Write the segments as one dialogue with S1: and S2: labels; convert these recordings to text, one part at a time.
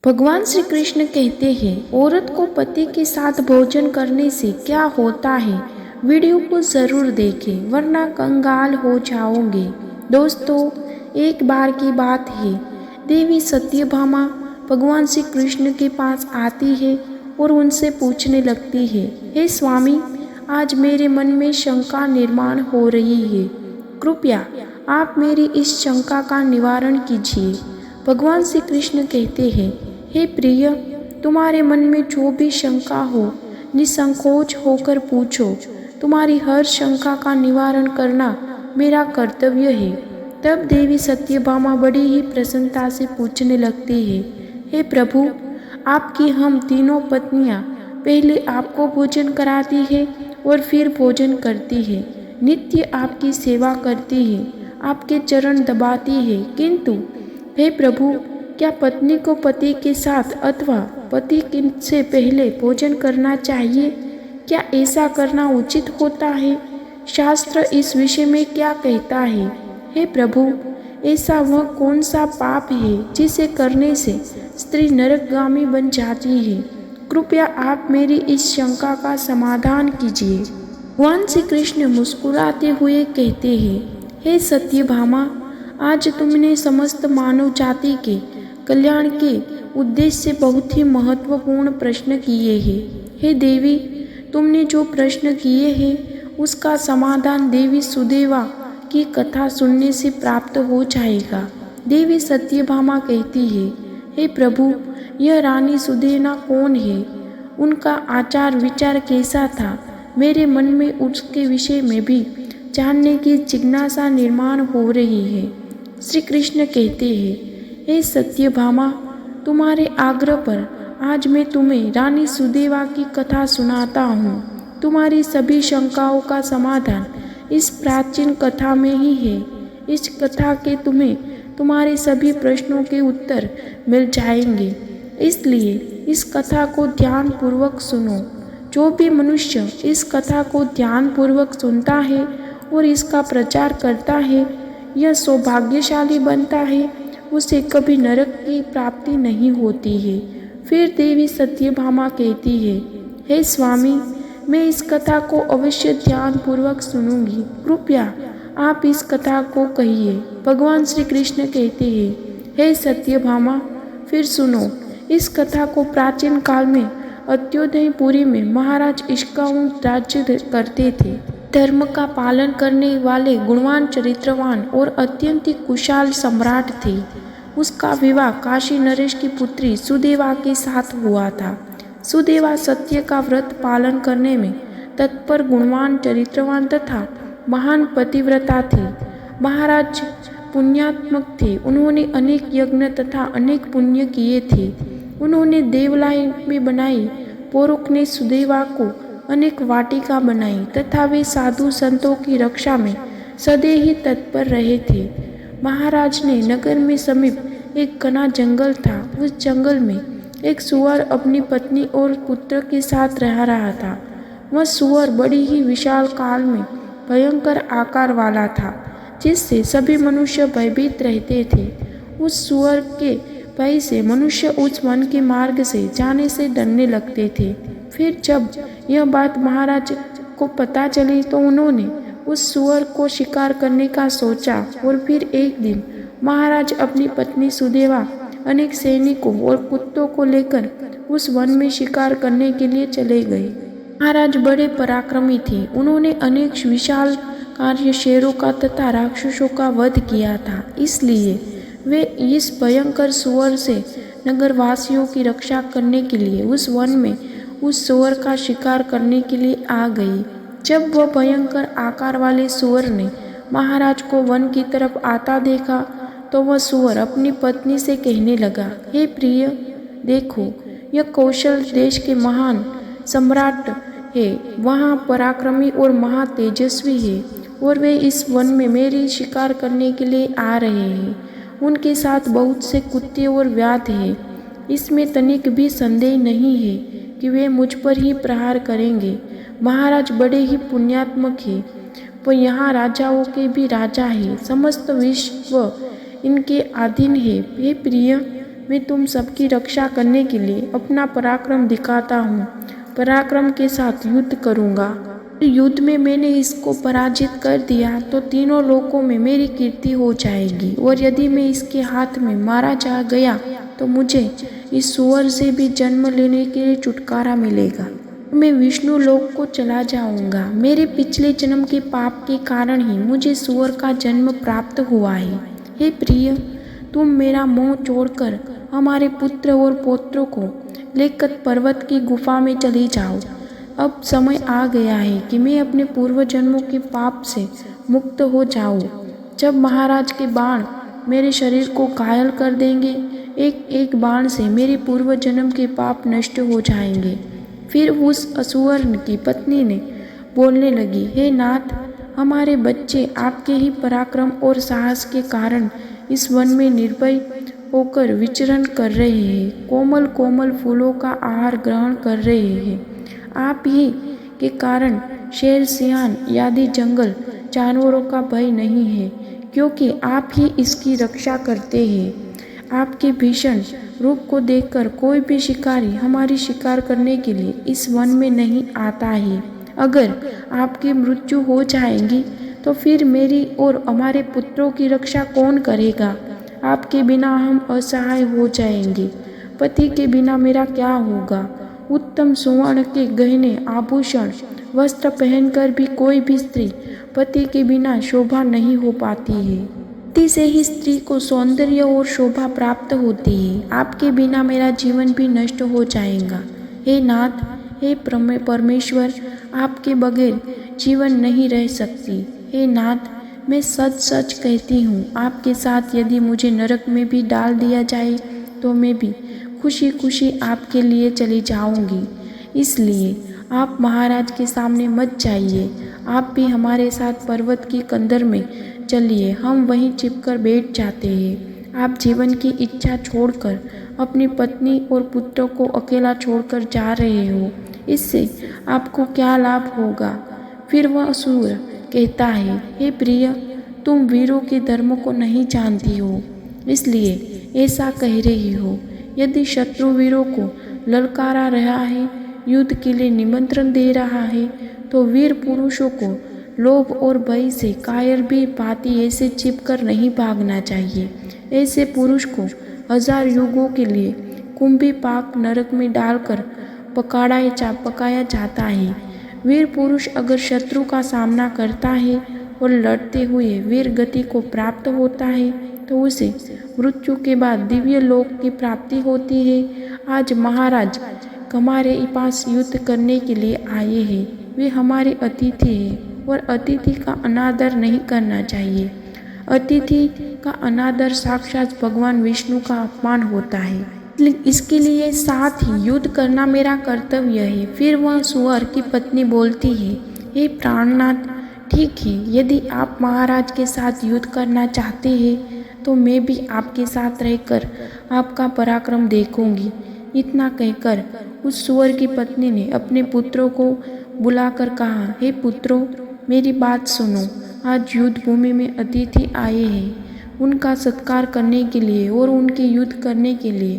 S1: भगवान श्री कृष्ण कहते हैं, औरत को पति के साथ भोजन करने से क्या होता है। वीडियो को ज़रूर देखें वरना कंगाल हो जाओगे। दोस्तों, एक बार की बात है, देवी सत्यभामा भगवान श्री कृष्ण के पास आती है और उनसे पूछने लगती है, हे स्वामी, आज मेरे मन में शंका निर्माण हो रही है। कृपया आप मेरी इस शंका का निवारण कीजिए। भगवान श्री कृष्ण कहते हैं, हे प्रिय, तुम्हारे मन में जो भी शंका हो निसंकोच होकर पूछो। तुम्हारी हर शंका का निवारण करना मेरा कर्तव्य है। तब देवी सत्यभामा बड़ी ही प्रसन्नता से पूछने लगती है, हे प्रभु, आपकी हम तीनों पत्नियां पहले आपको भोजन कराती है और फिर भोजन करती है, नित्य आपकी सेवा करती है, आपके चरण दबाती है, किंतु हे प्रभु, क्या पत्नी को पति के साथ अथवा पति से पहले भोजन करना चाहिए? क्या ऐसा करना उचित होता है? शास्त्र इस विषय में क्या कहता है? हे प्रभु, ऐसा वह कौन सा पाप है जिसे करने से स्त्री नरकगामी बन जाती है? कृपया आप मेरी इस शंका का समाधान कीजिए। भगवान श्री कृष्ण मुस्कुराते हुए कहते हैं, हे सत्यभामा, आज तुमने समस्त मानव जाति के कल्याण के उद्देश्य से बहुत ही महत्वपूर्ण प्रश्न किए हैं। हे देवी, तुमने जो प्रश्न किए हैं उसका समाधान देवी सुदेवा की कथा सुनने से प्राप्त हो जाएगा। देवी सत्यभामा कहती है, हे प्रभु, यह रानी सुदेना कौन है? उनका आचार विचार कैसा था? मेरे मन में उसके विषय में भी जानने की जिज्ञासा निर्माण हो रही है। श्री कृष्ण कहते हैं, हे सत्यभामा, तुम्हारे आग्रह पर आज मैं तुम्हें रानी सुदेवा की कथा सुनाता हूँ। तुम्हारी सभी शंकाओं का समाधान इस प्राचीन कथा में ही है। इस कथा के तुम्हें तुम्हारे सभी प्रश्नों के उत्तर मिल जाएंगे, इसलिए इस कथा को ध्यान पूर्वक सुनो। जो भी मनुष्य इस कथा को ध्यान पूर्वक सुनता है और इसका प्रचार करता है, यह सौभाग्यशाली बनता है, उसे कभी नरक की प्राप्ति नहीं होती है। फिर देवी सत्यभामा कहती है, हे स्वामी, मैं इस कथा को अवश्य ध्यान पूर्वक सुनूंगी। कृपया आप इस कथा को कहिए। भगवान श्री कृष्ण कहते हैं, हे सत्यभामा, फिर सुनो। इस कथा को प्राचीन काल में अत्योदयपुरी में महाराज इक्ष्वाकु राज्य करते थे। धर्म का पालन करने वाले गुणवान, चरित्रवान और अत्यंत कुशाल सम्राट थे। उसका विवाह काशी नरेश की पुत्री सुदेवा के साथ हुआ था। सुदेवा सत्य का व्रत पालन करने में तत्पर, गुणवान, चरित्रवान तथा महान पतिव्रता थी। महाराज पुण्यात्मक थे। उन्होंने अनेक यज्ञ तथा अनेक पुण्य किए थे। उन्होंने देवलाई में बनाई पोरुक ने सुदेवा को अनेक वाटिका बनाई तथा वे साधु संतों की रक्षा में सदैव ही तत्पर रहे थे। महाराज ने नगर में समीप एक घना जंगल था। उस जंगल में एक सुअर अपनी पत्नी और पुत्र के साथ रह रहा था। वह सुअर बड़ी ही विशाल काल में भयंकर आकार वाला था, जिससे सभी मनुष्य भयभीत रहते थे। उस सुअर के भय से मनुष्य उस वन के मार्ग से जाने से डरने लगते थे। फिर जब यह बात महाराज को पता चली तो उन्होंने उस सुअर को शिकार करने का सोचा। और फिर एक दिन महाराज अपनी पत्नी सुदेवा, अनेक सैनिकों और कुत्तों को लेकर उस वन में शिकार करने के लिए चले गए। महाराज बड़े पराक्रमी थे। उन्होंने अनेक विशाल कार्य शेरों का तथा राक्षसों का वध किया था। इसलिए वे इस भयंकर सुअर से नगरवासियों की रक्षा करने के लिए उस वन में उस सुअर का शिकार करने के लिए आ गई। जब वह भयंकर आकार वाले सुअर ने महाराज को वन की तरफ आता देखा तो वह सुअर अपनी पत्नी से कहने लगा, हे प्रिय, देखो, यह कौशल देश के महान सम्राट है। वहाँ पराक्रमी और महातेजस्वी है और वे इस वन में मेरी शिकार करने के लिए आ रहे हैं। उनके साथ बहुत से कुत्ते और व्याध हैं। इसमें तनिक भी संदेह नहीं है कि वे मुझ पर ही प्रहार करेंगे। महाराज बड़े ही पुण्यात्मक हैं। वो यहाँ राजाओं के भी राजा है। समस्त विश्व इनके अधीन है। हे प्रिय, मैं तुम सबकी रक्षा करने के लिए अपना पराक्रम दिखाता हूँ। पराक्रम के साथ युद्ध करूँगा। युद्ध में मैंने इसको पराजित कर दिया तो तीनों लोकों में मेरी कीर्ति हो जाएगी, और यदि मैं इसके हाथ में मारा जा गया तो मुझे इस सुअर से भी जन्म लेने के लिए छुटकारा मिलेगा। मैं विष्णु लोक को चला जाऊंगा। मेरे पिछले जन्म के पाप के कारण ही मुझे सुअर का जन्म प्राप्त हुआ है। हे प्रिय, तुम मेरा मोह छोड़कर हमारे पुत्र और पौत्रों को लेकर पर्वत की गुफा में चली जाओ। अब समय आ गया है कि मैं अपने पूर्व जन्मों के पाप से मुक्त हो जाऊं। जब महाराज के बाण मेरे शरीर को घायल कर देंगे, एक एक बाण से मेरे पूर्व जन्म के पाप नष्ट हो जाएंगे। फिर उस असुर की पत्नी ने बोलने लगी, हे नाथ, हमारे बच्चे आपके ही पराक्रम और साहस के कारण इस वन में निर्भय होकर विचरण कर रहे हैं, कोमल कोमल फूलों का आहार ग्रहण कर रहे हैं। आप ही के कारण शेर सिंह आदि जंगल जानवरों का भय नहीं है, क्योंकि आप ही इसकी रक्षा करते हैं। आपके भीषण रूप को देखकर कोई भी शिकारी हमारी शिकार करने के लिए इस वन में नहीं आता है। अगर आपकी मृत्यु हो जाएगी तो फिर मेरी और हमारे पुत्रों की रक्षा कौन करेगा? आपके बिना हम असहाय हो जाएंगे। पति के बिना मेरा क्या होगा? उत्तम सुवर्ण के गहने आभूषण वस्त्र पहनकर भी कोई भी स्त्री पति के बिना शोभा नहीं हो पाती है। पति से ही स्त्री को सौंदर्य और शोभा प्राप्त होती है। आपके बिना मेरा जीवन भी नष्ट हो जाएगा। हे नाथ, हे परमेश्वर, आपके बगैर जीवन नहीं रह सकती। हे नाथ, मैं सच सच कहती हूँ, आपके साथ यदि मुझे नरक में भी डाल दिया जाए तो मैं भी खुशी खुशी आपके लिए चली जाऊंगी। इसलिए आप महाराज के सामने मत जाइए। आप भी हमारे साथ पर्वत की कंदर में चलिए, हम वहीं छिपकर बैठ जाते हैं। आप जीवन की इच्छा छोड़कर अपनी पत्नी और पुत्रों को अकेला छोड़कर जा रहे हो, इससे आपको क्या लाभ होगा? फिर वह असुर कहता है, हे प्रिय, तुम वीरों के धर्म को नहीं जानती हो, इसलिए ऐसा कह रही हो। यदि शत्रु वीरों को ललकारा रहा है, युद्ध के लिए निमंत्रण दे रहा है, तो वीर पुरुषों को लोभ और भय से कायर भी भांति ऐसे छिपकर नहीं भागना चाहिए। ऐसे पुरुष को 1000 युगों के लिए कुंभी पाक नरक में डालकर पकाया जाता है। वीर पुरुष अगर शत्रु का सामना करता है और लड़ते हुए वीर गति को प्राप्त होता है तो उसे मृत्यु के बाद दिव्य लोक की प्राप्ति होती है। आज महाराज हमारे पास युद्ध करने के लिए आए हैं। वे हमारे अतिथि हैं और अतिथि का अनादर नहीं करना चाहिए। अतिथि का अनादर साक्षात भगवान विष्णु का अपमान होता है। इसके लिए साथ ही युद्ध करना मेरा कर्तव्य है। फिर वह सुअर की पत्नी बोलती है, हे प्राणनाथ, ठीक है, यदि आप महाराज के साथ युद्ध करना चाहते हैं तो मैं भी आपके साथ रहकर आपका पराक्रम देखूंगी। इतना कहकर उस सुअर की पत्नी ने अपने पुत्रों को बुलाकर कहा, हे पुत्रों, मेरी बात सुनो। आज युद्ध भूमि में अतिथि आए हैं। उनका सत्कार करने के लिए और उनके युद्ध करने के लिए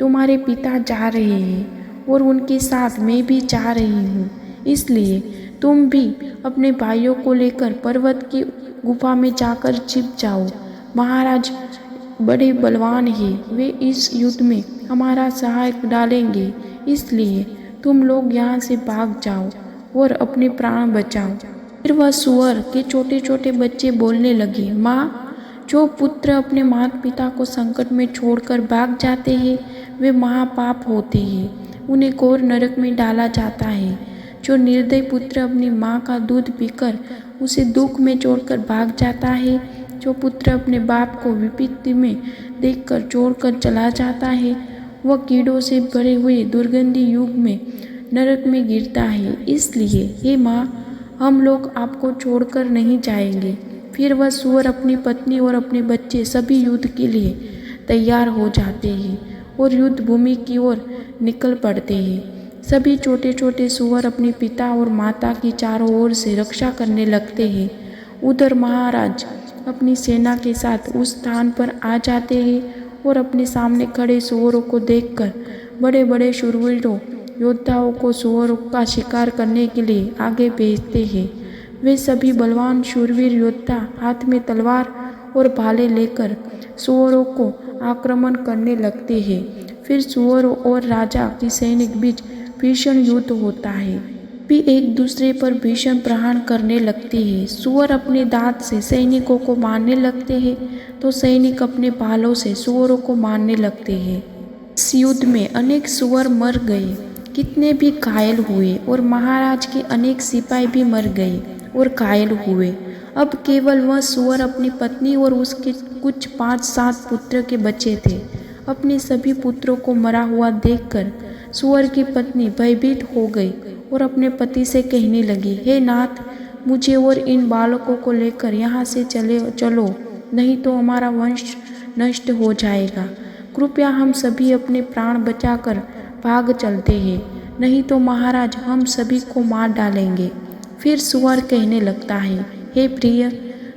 S1: तुम्हारे पिता जा रहे हैं और उनके साथ मैं भी जा रही हूँ। इसलिए तुम भी अपने भाइयों को लेकर पर्वत की गुफा में जाकर छिप जाओ। महाराज बड़े बलवान हैं, वे इस युद्ध में हमारा सहायक डालेंगे। इसलिए तुम लोग यहाँ से भाग जाओ और अपने प्राण बचाओ। फिर वह सुअर के छोटे छोटे बच्चे बोलने लगे, माँ, जो पुत्र अपने माता पिता को संकट में छोड़कर भाग जाते हैं वे महापाप होते हैं, उन्हें घोर नरक में डाला जाता है। जो निर्दयी पुत्र अपनी माँ का दूध पीकर उसे दुख में छोड़कर भाग जाता है, जो पुत्र अपने बाप को विपत्ति में देखकर छोड़कर चला जाता है, वह कीड़ों से भरे हुए दुर्गंधी युग में नरक में गिरता है। इसलिए हे माँ, हम लोग आपको छोड़कर नहीं जाएंगे। फिर वह सुअर अपनी पत्नी और अपने बच्चे सभी युद्ध के लिए तैयार हो जाते हैं और युद्ध भूमि की ओर निकल पड़ते हैं। सभी छोटे छोटे सुअर अपने पिता और माता की चारों ओर से रक्षा करने लगते हैं। उधर महाराज अपनी सेना के साथ उस स्थान पर आ जाते हैं और अपने सामने खड़े सुअरों को देखकर बड़े बड़े शूरवीरों योद्धाओं को सुअरों का शिकार करने के लिए आगे भेजते हैं। वे सभी बलवान शूरवीर योद्धा हाथ में तलवार और भाले लेकर सुअरों को आक्रमण करने लगते हैं। फिर सुअरों और राजा की सैनिक बीच भीषण युद्ध होता है। भी एक दूसरे पर भीषण प्रहार करने लगते हैं। सुअर अपने दांत से सैनिकों को मारने लगते हैं तो सैनिक अपने भालों से सुअरों को मारने लगते हैं। इस युद्ध में अनेक सुअर मर गए, कितने भी घायल हुए और महाराज के अनेक सिपाही भी मर गए और घायल हुए। अब केवल वह सुअर अपनी पत्नी और उसके कुछ 5-7 पुत्र के बचे थे। अपने सभी पुत्रों को मरा हुआ देखकर सुअर की पत्नी भयभीत हो गई और अपने पति से कहने लगी, हे नाथ, मुझे और इन बालकों को लेकर यहाँ से चलो, नहीं तो हमारा वंश नष्ट हो जाएगा। कृपया हम सभी अपने प्राण बचाकर भाग चलते हैं, नहीं तो महाराज हम सभी को मार डालेंगे। फिर सुअर कहने लगता है, हे प्रिय,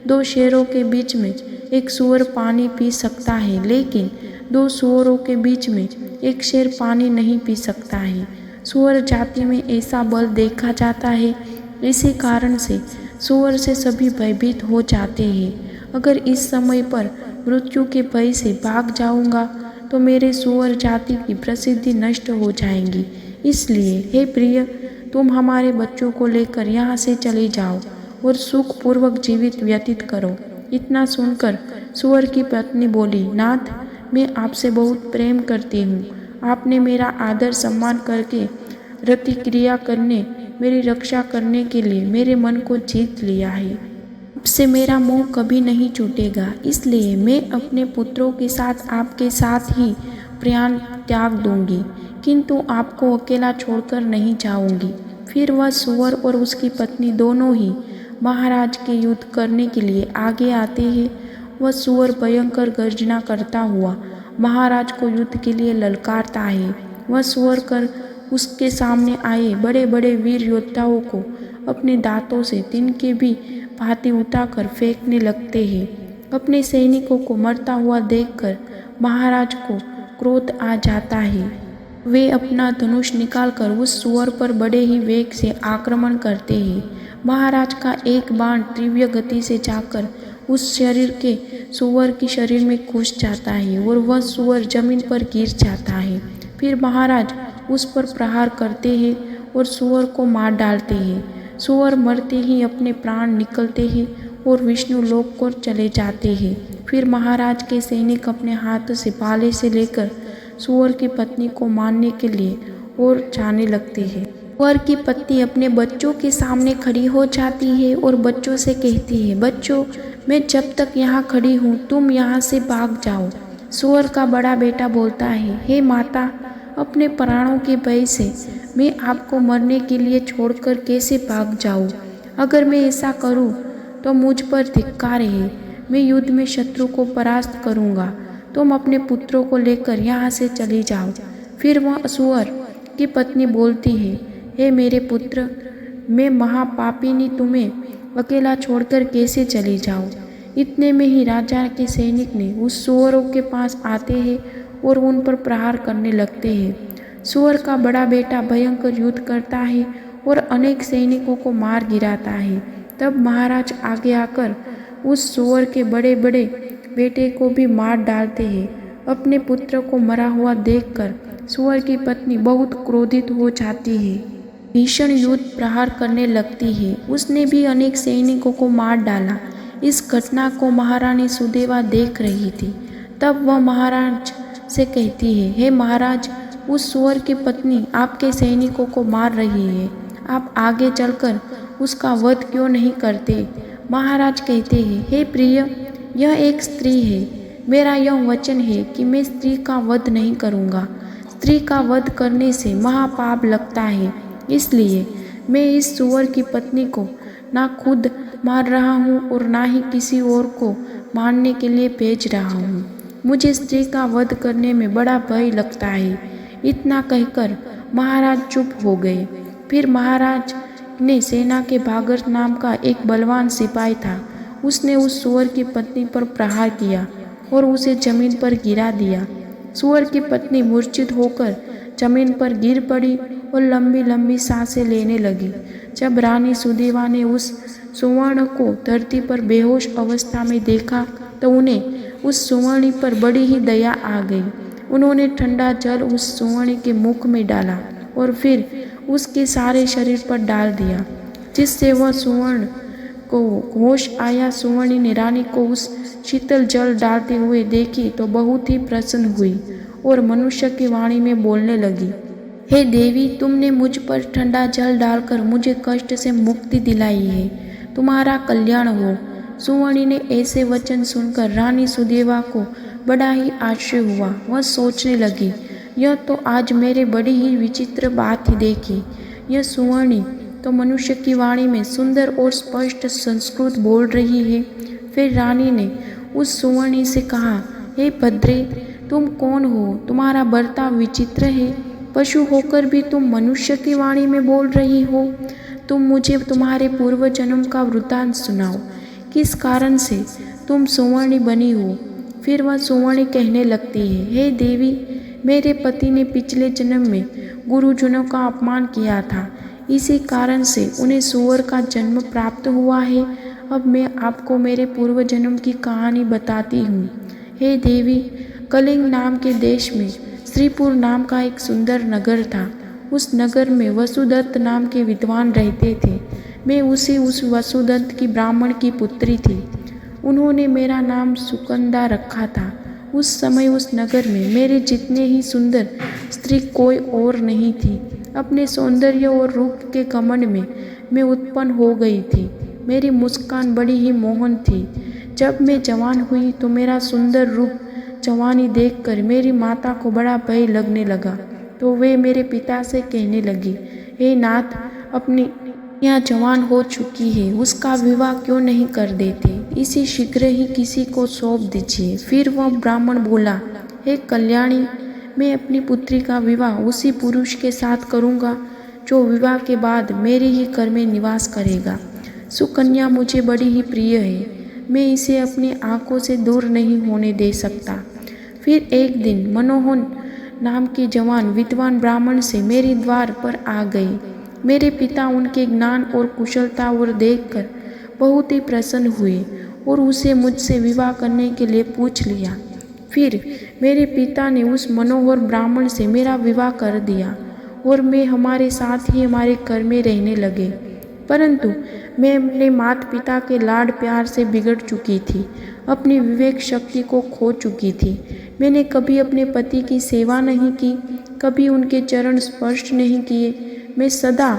S1: 2 शेरों के बीच में एक सुअर पानी पी सकता है, लेकिन 2 सुअरों के बीच में एक शेर पानी नहीं पी सकता है। सुअर जाति में ऐसा बल देखा जाता है, इसी कारण से सुअर से सभी भयभीत हो जाते हैं। अगर इस समय पर मृत्यु के भय से भाग जाऊंगा तो मेरे सुअर जाति की प्रसिद्धि नष्ट हो जाएगी। इसलिए हे प्रिय, तुम हमारे बच्चों को लेकर यहाँ से चले जाओ और सुखपूर्वक जीवित व्यतीत करो। इतना सुनकर सुअर की पत्नी बोली, नाथ, मैं आपसे बहुत प्रेम करती हूँ। आपने मेरा आदर सम्मान करके प्रतिक्रिया करने, मेरी रक्षा करने के लिए मेरे मन को जीत लिया है। अब से मेरा मोह कभी नहीं छूटेगा, इसलिए मैं अपने पुत्रों के साथ आपके साथ ही प्राण त्याग दूंगी, किंतु आपको अकेला छोड़कर नहीं जाऊंगी। फिर वह सुअर और उसकी पत्नी दोनों ही महाराज के युद्ध करने के लिए आगे आते हैं। वह सुअर भयंकर गर्जना करता हुआ महाराज को युद्ध के लिए ललकारता है। वह सुअर कर उसके सामने आए बड़े बड़े वीर योद्धाओं को अपने दांतों से तिनके भी भांति उठाकर फेंकने लगते हैं। अपने सैनिकों को मरता हुआ देखकर महाराज को क्रोध आ जाता है। वे अपना धनुष निकालकर उस सुअर पर बड़े ही वेग से आक्रमण करते हैं। महाराज का एक बाण तीव्र गति से जाकर उस शरीर के सुअर के शरीर में घुस जाता है और वह सुअर जमीन पर गिर जाता है। फिर महाराज उस पर प्रहार करते हैं और सुअर को मार डालते हैं। सुअर मरते ही अपने प्राण निकलते हैं और विष्णु लोक को चले जाते हैं। फिर महाराज के सैनिक अपने हाथ से भाले से लेकर सुअर की पत्नी को मारने के लिए और जाने लगते हैं। सुअर की पत्नी अपने बच्चों के सामने खड़ी हो जाती है और बच्चों से कहती है, बच्चों, मैं जब तक यहाँ खड़ी हूँ तुम यहाँ से भाग जाओ। सुअर का बड़ा बेटा बोलता है, हे माता, अपने प्राणों के भय से मैं आपको मरने के लिए छोड़कर कैसे भाग जाऊँ? अगर मैं ऐसा करूँ तो मुझ पर धिक्कार है। मैं युद्ध में शत्रु को परास्त करूँगा। तुम अपने पुत्रों को लेकर यहाँ से चली जाओ। फिर वह सुअर की पत्नी बोलती है, हे मेरे पुत्र, मैं महापापिनी तुम्हें अकेला छोड़कर कैसे चली जाऊँ? इतने में ही राजा के सैनिक ने उस सुअरों के पास आते हैं और उन पर प्रहार करने लगते हैं। सुअर का बड़ा बेटा भयंकर युद्ध करता है और अनेक सैनिकों को मार गिराता है। तब महाराज आगे आकर उस सुअर के बड़े बड़े बेटे को भी मार डालते हैं। अपने पुत्र को मरा हुआ देखकर सुअर की पत्नी बहुत क्रोधित हो जाती है। भीषण युद्ध प्रहार करने लगती है। उसने भी अनेक सैनिकों को मार डाला। इस घटना को महारानी सुदेवा देख रही थी। तब वह महाराज से कहती है, हे महाराज, उस सुअर की पत्नी आपके सैनिकों को मार रही है। आप आगे चलकर उसका वध क्यों नहीं करते? महाराज कहते हैं, हे प्रिय, यह एक स्त्री है। मेरा यह वचन है कि मैं स्त्री का वध नहीं करूँगा। स्त्री का वध करने से महापाप लगता है, इसलिए मैं इस सुअर की पत्नी को ना खुद मार रहा हूँ और ना ही किसी और को मारने के लिए भेज रहा हूँ। मुझे स्त्री का वध करने में बड़ा भय लगता है। इतना कहकर महाराज चुप हो गए। फिर महाराज ने सेना के भागीरथ नाम का एक बलवान सिपाही था। उसने उस सुअर की पत्नी पर प्रहार किया और उसे जमीन पर गिरा दिया। सूअर की पत्नी मूर्छित होकर जमीन पर गिर पड़ी और लंबी लंबी सांसें लेने लगी। जब रानी सुदेवा ने उस सुवर्ण को धरती पर बेहोश अवस्था में देखा तो उन्हें उस सुवर्णी पर बड़ी ही दया आ गई। उन्होंने ठंडा जल उस सुवर्णी के मुख में डाला और फिर उसके सारे शरीर पर डाल दिया, जिससे वह सुवर्ण को होश आया। सुवर्णी ने रानी को उस शीतल जल डालते हुए देखी तो बहुत ही प्रसन्न हुई और मनुष्य की वाणी में बोलने लगी, हे देवी, तुमने मुझ पर ठंडा जल डालकर मुझे कष्ट से मुक्ति दिलाई है, तुम्हारा कल्याण हो। सुवर्णी ने ऐसे वचन सुनकर रानी सुदेवा को बड़ा ही आश्चर्य हुआ। वह सोचने लगी, यह तो आज मेरे बड़ी ही विचित्र बात ही देखी। यह सुवर्णी तो मनुष्य की वाणी में सुंदर और स्पष्ट संस्कृत बोल रही है। फिर रानी ने उस सुवर्णी से कहा, हे भद्रे, तुम कौन हो? तुम्हारा बर्ताव विचित्र है। पशु होकर भी तुम मनुष्य की वाणी में बोल रही हो। तुम मुझे तुम्हारे पूर्व जन्म का वृत्तांत सुनाओ, किस कारण से तुम सुवर्णी बनी हो। फिर वह सुवर्णी कहने लगती है, हे देवी, मेरे पति ने पिछले जन्म में गुरुजनों का अपमान किया था, इसी कारण से उन्हें सूअर का जन्म प्राप्त हुआ है। अब मैं आपको मेरे पूर्व जन्म की कहानी बताती हूँ। हे देवी, कलिंग नाम के देश में श्रीपुर नाम का एक सुंदर नगर था। उस नगर में वसुदत्त नाम के विद्वान रहते थे। मैं उस वसुदत्त की ब्राह्मण की पुत्री थी। उन्होंने मेरा नाम सुकंदा रखा था। उस समय उस नगर में मेरे जितने ही सुंदर स्त्री कोई और नहीं थी। अपने सौंदर्य और रूप के घमंड में मैं उत्पन्न हो गई थी। मेरी मुस्कान बड़ी ही मोहन थी। जब मैं जवान हुई तो मेरा सुंदर रूप जवानी देखकर मेरी माता को बड़ा भय लगने लगा। तो वे मेरे पिता से कहने लगी, हे नाथ, अपनी यहाँ जवान हो चुकी है, उसका विवाह क्यों नहीं कर देते? इसे शीघ्र ही किसी को सौंप दीजिए। फिर वह ब्राह्मण बोला, हे कल्याणी, मैं अपनी पुत्री का विवाह उसी पुरुष के साथ करूँगा जो विवाह के बाद मेरे ही घर में निवास करेगा। सुकन्या मुझे बड़ी ही प्रिय है, मैं इसे अपनी आंखों से दूर नहीं होने दे सकता। फिर एक दिन मनोहर नाम के जवान विद्वान ब्राह्मण से मेरे द्वार पर आ गए। मेरे पिता उनके ज्ञान और कुशलता और देखकर बहुत ही प्रसन्न हुए और उसे मुझसे विवाह करने के लिए पूछ लिया। फिर मेरे पिता ने उस मनोहर ब्राह्मण से मेरा विवाह कर दिया और मैं हमारे साथ ही हमारे घर में रहने लगे। परंतु मैं अपने माता पिता के लाड प्यार से बिगड़ चुकी थी, अपनी विवेक शक्ति को खो चुकी थी। मैंने कभी अपने पति की सेवा नहीं की, कभी उनके चरण स्पर्श नहीं किए। मैं सदा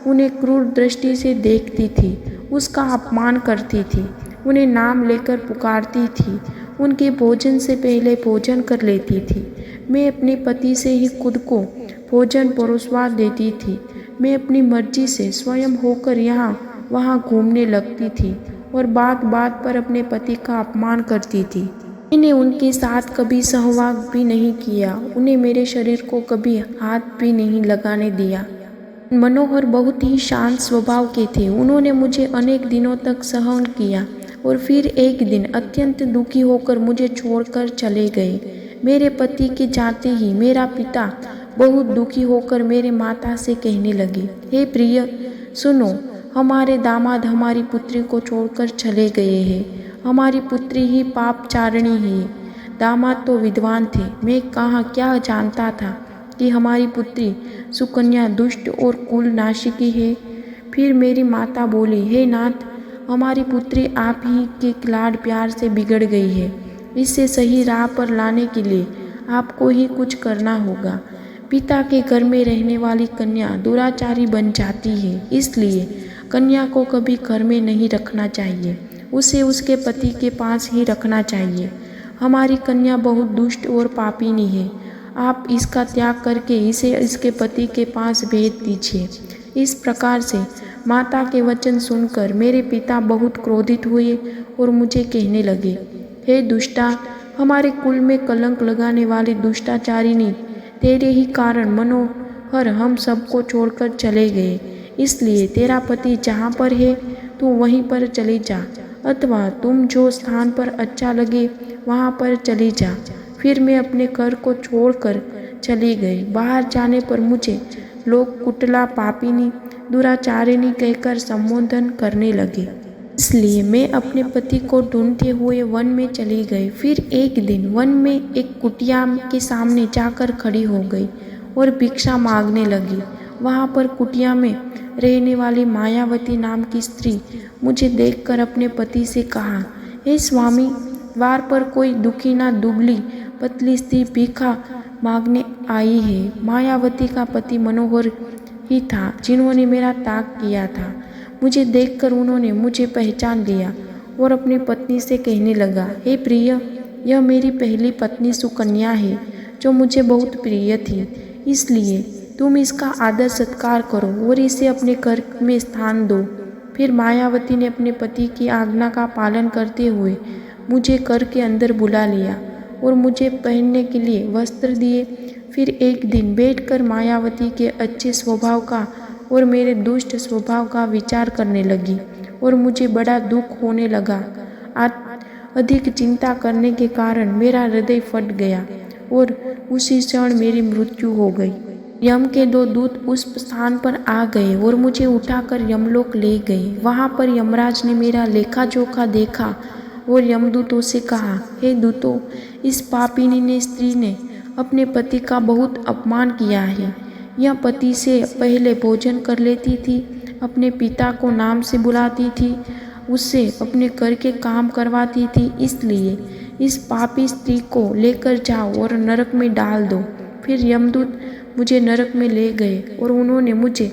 S1: उन्हें क्रूर दृष्टि से देखती थी, उसका अपमान करती थी, उन्हें नाम लेकर पुकारती थी, उनके भोजन से पहले भोजन कर लेती थी। मैं अपने पति से ही खुद को भोजन परोसवा देती थी। मैं अपनी मर्जी से स्वयं होकर यहाँ वहाँ घूमने लगती थी और बात बात पर अपने पति का अपमान करती थी। मैंने उनके साथ कभी सहवाग भी नहीं किया, उन्हें मेरे शरीर को कभी हाथ भी नहीं लगाने दिया। मनोहर बहुत ही शांत स्वभाव के थे। उन्होंने मुझे अनेक दिनों तक सहन किया और फिर एक दिन अत्यंत दुखी होकर मुझे छोड़कर चले गए। मेरे पति के जाते ही मेरा पिता बहुत दुखी होकर मेरे माता से कहने लगे, हे प्रिय, सुनो, हमारे दामाद हमारी पुत्री को छोड़कर चले गए हैं। हमारी पुत्री ही पापचारिणी है। दामाद तो विद्वान थे, मैं कहाँ क्या जानता था कि हमारी पुत्री सुकन्या दुष्ट और कुल नाशिकी है। फिर मेरी माता बोली, हे नाथ, हमारी पुत्री आप ही के लाड प्यार से बिगड़ गई है। इसे सही राह पर लाने के लिए आपको ही कुछ करना होगा। पिता के घर में रहने वाली कन्या दुराचारी बन जाती है, इसलिए कन्या को कभी घर में नहीं रखना चाहिए, उसे उसके पति के पास ही रखना चाहिए। हमारी कन्या बहुत दुष्ट और पापिनी है, आप इसका त्याग करके इसे इसके पति के पास भेज दीजिए। इस प्रकार से माता के वचन सुनकर मेरे पिता बहुत क्रोधित हुए और मुझे कहने लगे, हे दुष्टा, हमारे कुल में कलंक लगाने वाली दुष्टाचारिणी, तेरे ही कारण मनोहर हम सबको छोड़कर चले गए। इसलिए तेरा पति जहाँ पर है तू वहीं पर चले जा, अथवा तुम जो स्थान पर अच्छा लगे वहाँ पर चली जा। फिर मैं अपने घर को छोड़कर चली गई। बाहर जाने पर मुझे लोग कुटिला, पापिनी, दुराचारिणी कहकर संबोधन करने लगे। इसलिए मैं अपने पति को ढूंढते हुए वन में चली गई। फिर एक दिन वन में एक कुटिया के सामने जाकर खड़ी हो गई और भिक्षा मांगने लगी। वहाँ पर कुटिया में रहने वाली मायावती नाम की स्त्री मुझे देखकर अपने पति से कहा, हे स्वामी, द्वार पर कोई दुखी ना दुबली पतली स्त्री भिक्षा मांगने आई है। मायावती का पति मनोहर ही था जिन्होंने मेरा त्याग किया था। मुझे देखकर उन्होंने मुझे पहचान लिया और अपनी पत्नी से कहने लगा, हे प्रिय, यह मेरी पहली पत्नी सुकन्या है जो मुझे बहुत प्रिय थी, इसलिए तुम इसका आदर सत्कार करो और इसे अपने घर में स्थान दो। फिर मायावती ने अपने पति की आज्ञा का पालन करते हुए मुझे घर के अंदर बुला लिया और मुझे पहनने के लिए वस्त्र दिए। फिर एक दिन बैठकर मायावती के अच्छे स्वभाव का और मेरे दुष्ट स्वभाव का विचार करने लगी और मुझे बड़ा दुख होने लगा। अधिक चिंता करने के कारण मेरा हृदय फट गया और उसी क्षण मेरी मृत्यु हो गई। यम के 2 दूत उस स्थान पर आ गए और मुझे उठाकर यमलोक ले गए। वहाँ पर यमराज ने मेरा लेखा जोखा देखा और यमदूतों से कहा, हे दूतों, इस पापिनी स्त्री ने अपने पति का बहुत अपमान किया है। यह पति से पहले भोजन कर लेती थी, अपने पिता को नाम से बुलाती थी, उससे अपने घर के काम करवाती थी। इसलिए इस पापी स्त्री को लेकर जाओ और नरक में डाल दो। फिर यमदूत मुझे नरक में ले गए और उन्होंने मुझे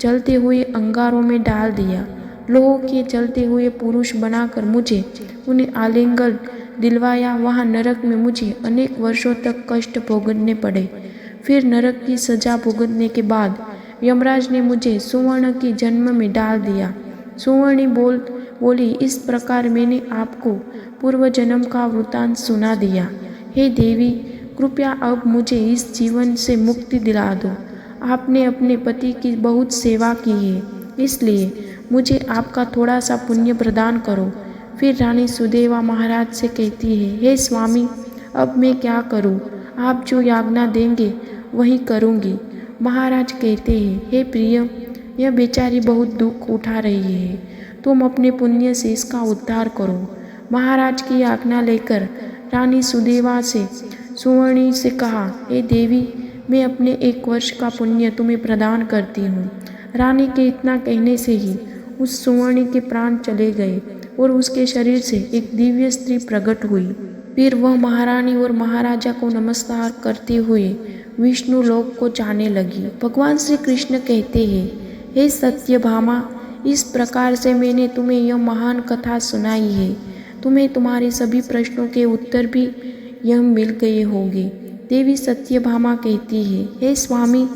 S1: जलते हुए अंगारों में डाल दिया। लोहों के जलते हुए पुरुष बनाकर मुझे उन्हें आलिंगन दिलवाया। वहाँ नरक में मुझे अनेक वर्षों तक कष्ट भोगने पड़े। फिर नरक की सजा भुगतने के बाद यमराज ने मुझे सुवर्ण की जन्म में डाल दिया। सुवर्णी बोली, इस प्रकार मैंने आपको पूर्व जन्म का वृतांत सुना दिया। हे देवी, कृपया अब मुझे इस जीवन से मुक्ति दिला दो। आपने अपने पति की बहुत सेवा की है, इसलिए मुझे आपका थोड़ा सा पुण्य प्रदान करो। फिर रानी सुदेवा महाराज से कहती है, हे स्वामी, अब मैं क्या करूं? आप जो आज्ञा देंगे वही करूंगी। महाराज कहते हैं, हे प्रिय, यह बेचारी बहुत दुख उठा रही है, तुम अपने पुण्य से इसका उद्धार करो। महाराज की आज्ञा लेकर रानी सुदेवा से सुवर्णी से कहा, हे देवी, मैं अपने 1 वर्ष का पुण्य तुम्हें प्रदान करती हूँ। रानी के इतना कहने से ही उस सुवर्णी के प्राण चले गए और उसके शरीर से एक दिव्य स्त्री प्रकट हुई। फिर वह महारानी और महाराजा को नमस्कार करते हुए विष्णु लोक को जाने लगी। भगवान श्री कृष्ण कहते हैं, हे सत्यभामा, इस प्रकार से मैंने तुम्हें यह महान कथा सुनाई है। तुम्हें तुम्हारे सभी प्रश्नों के उत्तर भी यह मिल गए होंगे। देवी सत्यभामा कहती है, हे स्वामी,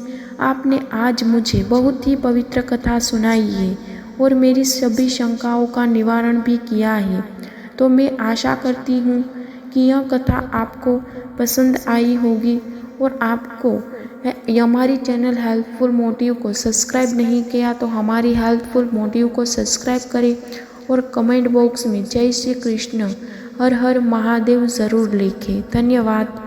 S1: आपने आज मुझे बहुत ही पवित्र कथा सुनाई है और मेरी सभी शंकाओं का निवारण भी किया है। तो मैं आशा करती हूँ कि यह कथा आपको पसंद आई होगी और आपको हमारी चैनल हेल्पफुल मोटिव को सब्सक्राइब नहीं किया तो हमारी हेल्पफुल मोटिव को सब्सक्राइब करें और कमेंट बॉक्स में जय श्री कृष्ण हर हर महादेव ज़रूर लिखें। धन्यवाद।